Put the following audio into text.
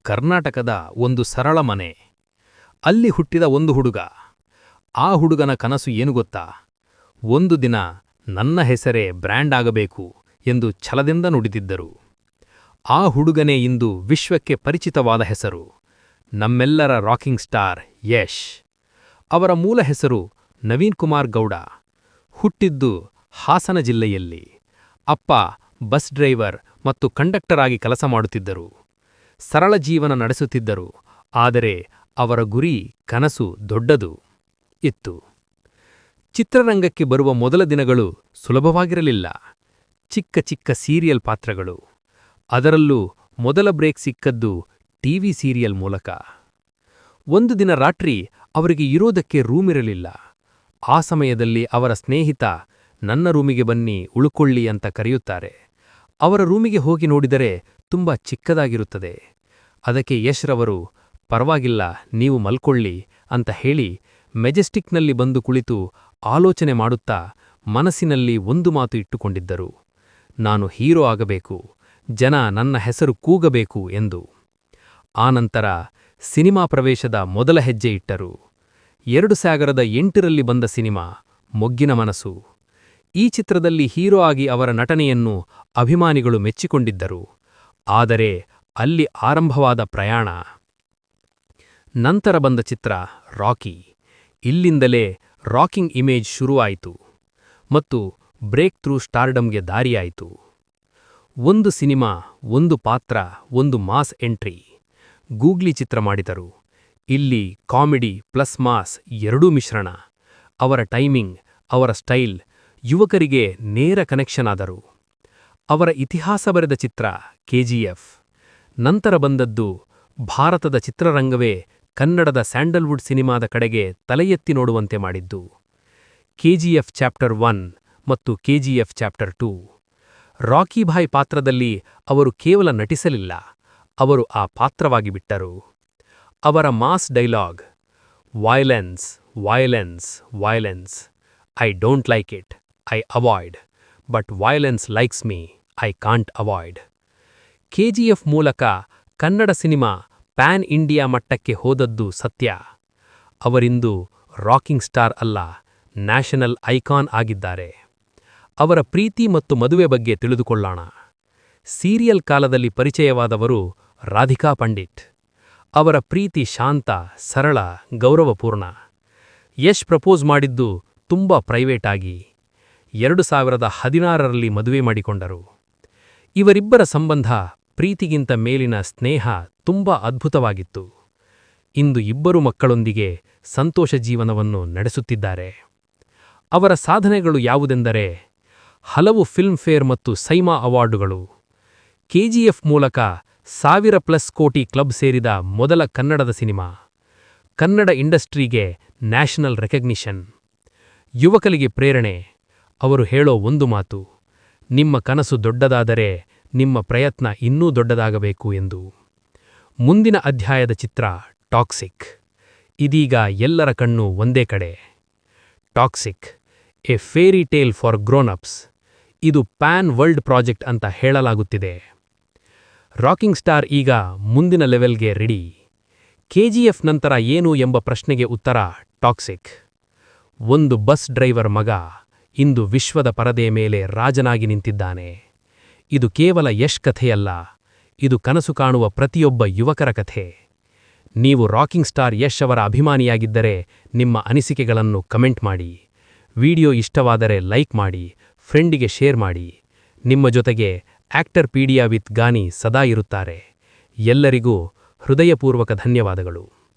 ಕರ್ನಾಟಕದ ಒಂದು ಸರಳ ಮನೆ. ಅಲ್ಲಿ ಹುಟ್ಟಿದ ಒಂದು ಹುಡುಗ. ಆ ಹುಡುಗನ ಕನಸು ಏನು ಗೊತ್ತಾ? ಒಂದು ದಿನ ನನ್ನ ಹೆಸರೇ ಬ್ರ್ಯಾಂಡ್ ಆಗಬೇಕು ಎಂದು ಛಲದಿಂದ ನುಡಿದಿದ್ದರು. ಆ ಹುಡುಗನೇ ಇಂದು ವಿಶ್ವಕ್ಕೆ ಪರಿಚಿತವಾದ ಹೆಸರು, ನಮ್ಮೆಲ್ಲರ ರಾಕಿಂಗ್ ಸ್ಟಾರ್ ಯಶ್. ಅವರ ಮೂಲ ಹೆಸರು ನವೀನ್ ಕುಮಾರ್ ಗೌಡ. ಹುಟ್ಟಿದ್ದು ಹಾಸನ ಜಿಲ್ಲೆಯಲ್ಲಿ. ಅಪ್ಪ ಬಸ್ ಡ್ರೈವರ್ ಮತ್ತು ಕಂಡಕ್ಟರ್ ಆಗಿ ಕೆಲಸ ಮಾಡುತ್ತಿದ್ದರು. ಸರಳ ಜೀವನ ನಡೆಸುತ್ತಿದ್ದರು. ಆದರೆ ಅವರ ಗುರಿ, ಕನಸು ದೊಡ್ಡದು ಇತ್ತು. ಚಿತ್ರರಂಗಕ್ಕೆ ಬರುವ ಮೊದಲ ದಿನಗಳು ಸುಲಭವಾಗಿರಲಿಲ್ಲ. ಚಿಕ್ಕ ಚಿಕ್ಕ ಸೀರಿಯಲ್ ಪಾತ್ರಗಳು. ಅದರಲ್ಲೂ ಮೊದಲ ಬ್ರೇಕ್ ಸಿಕ್ಕದ್ದು ಟಿವಿ ಸೀರಿಯಲ್ ಮೂಲಕ. ಒಂದು ದಿನ ರಾತ್ರಿ ಅವರಿಗೆ ಇರೋದಕ್ಕೆ ರೂಮಿರಲಿಲ್ಲ. ಆ ಸಮಯದಲ್ಲಿ ಅವರ ಸ್ನೇಹಿತ, ನನ್ನ ರೂಮಿಗೆ ಬನ್ನಿ, ಉಳ್ಕೊಳ್ಳಿ ಅಂತ ಕರೆಯುತ್ತಾರೆ. ಅವರ ರೂಮಿಗೆ ಹೋಗಿ ನೋಡಿದರೆ ತುಂಬ ಚಿಕ್ಕದಾಗಿರುತ್ತದೆ. ಅದಕ್ಕೆ ಯಶ್ ರವರು, ಪರವಾಗಿಲ್ಲ, ನೀವು ಮಲ್ಕೊಳ್ಳಿ ಅಂತ ಹೇಳಿ ಮೆಜೆಸ್ಟಿಕ್ನಲ್ಲಿ ಬಂದು ಕುಳಿತು ಆಲೋಚನೆ ಮಾಡುತ್ತಾ ಮನಸ್ಸಿನಲ್ಲಿ ಒಂದು ಮಾತು ಇಟ್ಟುಕೊಂಡಿದ್ದರು: ನಾನು ಹೀರೋ ಆಗಬೇಕು, ಜನ ನನ್ನ ಹೆಸರು ಕೂಗಬೇಕು ಎಂದು. ಆನಂತರ ಸಿನಿಮಾ ಪ್ರವೇಶದ ಮೊದಲ ಹೆಜ್ಜೆ ಇಟ್ಟರು. 2008ರಲ್ಲಿ ಬಂದ ಸಿನಿಮಾ ಮೊಗ್ಗಿನ ಮನಸ್ಸು. ಈ ಚಿತ್ರದಲ್ಲಿ ಹೀರೋ ಆಗಿ ಅವರ ನಟನೆಯನ್ನು ಅಭಿಮಾನಿಗಳು ಮೆಚ್ಚಿಕೊಂಡಿದ್ದರು. ಆದರೆ ಅಲ್ಲಿ ಆರಂಭವಾದ ಪ್ರಯಾಣ. ನಂತರ ಬಂದ ಚಿತ್ರ ರಾಕಿ. ಇಲ್ಲಿಂದಲೇ ರಾಕಿಂಗ್ ಇಮೇಜ್ ಶುರುವಾಯಿತು ಮತ್ತು ಬ್ರೇಕ್ ಥ್ರೂ ಸ್ಟಾರ್ಡಮ್ಗೆ ದಾರಿಯಾಯಿತು. ಒಂದು ಸಿನಿಮಾ, ಒಂದು ಪಾತ್ರ, ಒಂದು ಮಾಸ್ ಎಂಟ್ರಿ. ಗೂಗ್ಲಿ ಚಿತ್ರ ಮಾಡಿದರು. ಇಲ್ಲಿ ಕಾಮಿಡಿ ಪ್ಲಸ್ ಮಾಸ್ ಎರಡೂ ಮಿಶ್ರಣ. ಅವರ ಟೈಮಿಂಗ್, ಅವರ ಸ್ಟೈಲ್ ಯುವಕರಿಗೆ ನೇರ ಕನೆಕ್ಷನ್ ಆದರು. ಅವರ ಇತಿಹಾಸ ಬರೆದ ಚಿತ್ರ KGF. ನಂತರ ಬಂದದ್ದು ಭಾರತದ ಚಿತ್ರರಂಗವೇ ಕನ್ನಡದ ಸ್ಯಾಂಡಲ್ವುಡ್ ಸಿನಿಮಾದ ಕಡೆಗೆ ತಲೆಯೆತ್ತಿ ನೋಡುವಂತೆ ಮಾಡಿದ್ದು KGF ಚಾಪ್ಟರ್ 1 ಮತ್ತು KGF ಚಾಪ್ಟರ್ 2. ರಾಕಿಭಾಯ್ ಪಾತ್ರದಲ್ಲಿ ಅವರು ಕೇವಲ ನಟಿಸಲಿಲ್ಲ, ಅವರು ಆ ಪಾತ್ರವಾಗಿ ಬಿಟ್ಟರು. ಅವರ mass dialogue: violence, violence, violence. I don't like it, I avoid. But violence likes me, I can't avoid. KGF ಮೂಲಕ ಕನ್ನಡ ಸಿನಿಮಾ ಪ್ಯಾನ್ ಇಂಡಿಯಾ ಮಟ್ಟಕ್ಕೆ ಹೋದದ್ದು ಸತ್ಯ. ಅವರಿಂದು ರಾಕಿಂಗ್ ಸ್ಟಾರ್ ಅಲ್ಲ, ನ್ಯಾಷನಲ್ ಐಕಾನ್ ಆಗಿದ್ದಾರೆ. ಅವರ ಪ್ರೀತಿ ಮತ್ತು ಮದುವೆ ಬಗ್ಗೆ ತಿಳಿದುಕೊಳ್ಳೋಣ. ಸೀರಿಯಲ್ ಕಾಲದಲ್ಲಿ ಪರಿಚಯವಾದವರು ರಾಧಿಕಾ ಪಂಡಿತ್. ಅವರ ಪ್ರೀತಿ ಶಾಂತ, ಸರಳ, ಗೌರವಪೂರ್ಣ. ಯಶ್ ಪ್ರಪೋಸ್ ಮಾಡಿದ್ದು ತುಂಬ ಪ್ರೈವೇಟ್ ಆಗಿ. 2016ರಲ್ಲಿ ಮದುವೆ ಮಾಡಿಕೊಂಡರು. ಇವರಿಬ್ಬರ ಸಂಬಂಧ ಪ್ರೀತಿಗಿಂತ ಮೇಲಿನ ಸ್ನೇಹ ತುಂಬ ಅದ್ಭುತವಾಗಿತ್ತು. ಇಂದು ಇಬ್ಬರು ಮಕ್ಕಳೊಂದಿಗೆ ಸಂತೋಷ ಜೀವನವನ್ನು ನಡೆಸುತ್ತಿದ್ದಾರೆ. ಅವರ ಸಾಧನೆಗಳು ಯಾವುದೆಂದರೆ ಹಲವು ಫಿಲ್ಮ್ ಫೇರ್ ಮತ್ತು ಸೈಮಾ ಅವಾರ್ಡುಗಳು. KGF ಮೂಲಕ 1000+ ಕೋಟಿ ಕ್ಲಬ್ ಸೇರಿದ ಮೊದಲ ಕನ್ನಡದ ಸಿನಿಮಾ. ಕನ್ನಡ ಇಂಡಸ್ಟ್ರಿಗೆ ನ್ಯಾಷನಲ್ ರೆಕಗ್ನಿಷನ್. ಯುವಕರಿಗೆ ಪ್ರೇರಣೆ. ಅವರು ಹೇಳೋ ಒಂದು ಮಾತು: ನಿಮ್ಮ ಕನಸು ದೊಡ್ಡದಾದರೆ ನಿಮ್ಮ ಪ್ರಯತ್ನ ಇನ್ನೂ ದೊಡ್ಡದಾಗಬೇಕು ಎಂದು. ಮುಂದಿನ ಅಧ್ಯಾಯದ ಚಿತ್ರ ಟಾಕ್ಸಿಕ್. ಇದೀಗ ಎಲ್ಲರ ಕಣ್ಣು ಒಂದೇ ಕಡೆ. Toxic, A fairy tale for grown-ups. ಇದು ಪ್ಯಾನ್ ವರ್ಲ್ಡ್ ಪ್ರಾಜೆಕ್ಟ್ ಅಂತ ಹೇಳಲಾಗುತ್ತಿದೆ. ರಾಕಿಂಗ್ ಸ್ಟಾರ್ ಈಗ ಮುಂದಿನ ಲೆವೆಲ್ಗೆ ರೆಡಿ. KGF ನಂತರ ಏನು ಎಂಬ ಪ್ರಶ್ನೆಗೆ ಉತ್ತರ ಟಾಕ್ಸಿಕ್. ಒಂದು ಬಸ್ ಡ್ರೈವರ್ ಮಗ ಇಂದು ವಿಶ್ವದ ಪರದೆ ಮೇಲೆ ರಾಜನಾಗಿ ನಿಂತಿದ್ದಾನೆ. ಇದು ಕೇವಲ ಯಶ್ ಕಥೆಯಲ್ಲ, ಇದು ಕನಸು ಕಾಣುವ ಪ್ರತಿಯೊಬ್ಬ ಯುವಕರ ಕಥೆ. ನೀವು ರಾಕಿಂಗ್ ಸ್ಟಾರ್ ಯಶ್ ಅವರ ಅಭಿಮಾನಿಯಾಗಿದ್ದರೆ ನಿಮ್ಮ ಅನಿಸಿಕೆಗಳನ್ನು ಕಮೆಂಟ್ ಮಾಡಿ. ವಿಡಿಯೋ ಇಷ್ಟವಾದರೆ ಲೈಕ್ ಮಾಡಿ, ಫ್ರೆಂಡಿಗೆ ಶೇರ್ ಮಾಡಿ. ನಿಮ್ಮ ಜೊತೆಗೆ ಆಕ್ಟರ್ ಪೀಡಿಯಾ ವಿತ್ ಗಾನಿ ಸದಾ ಇರುತ್ತಾರೆ. ಎಲ್ಲರಿಗೂ ಹೃದಯಪೂರ್ವಕ ಧನ್ಯವಾದಗಳು.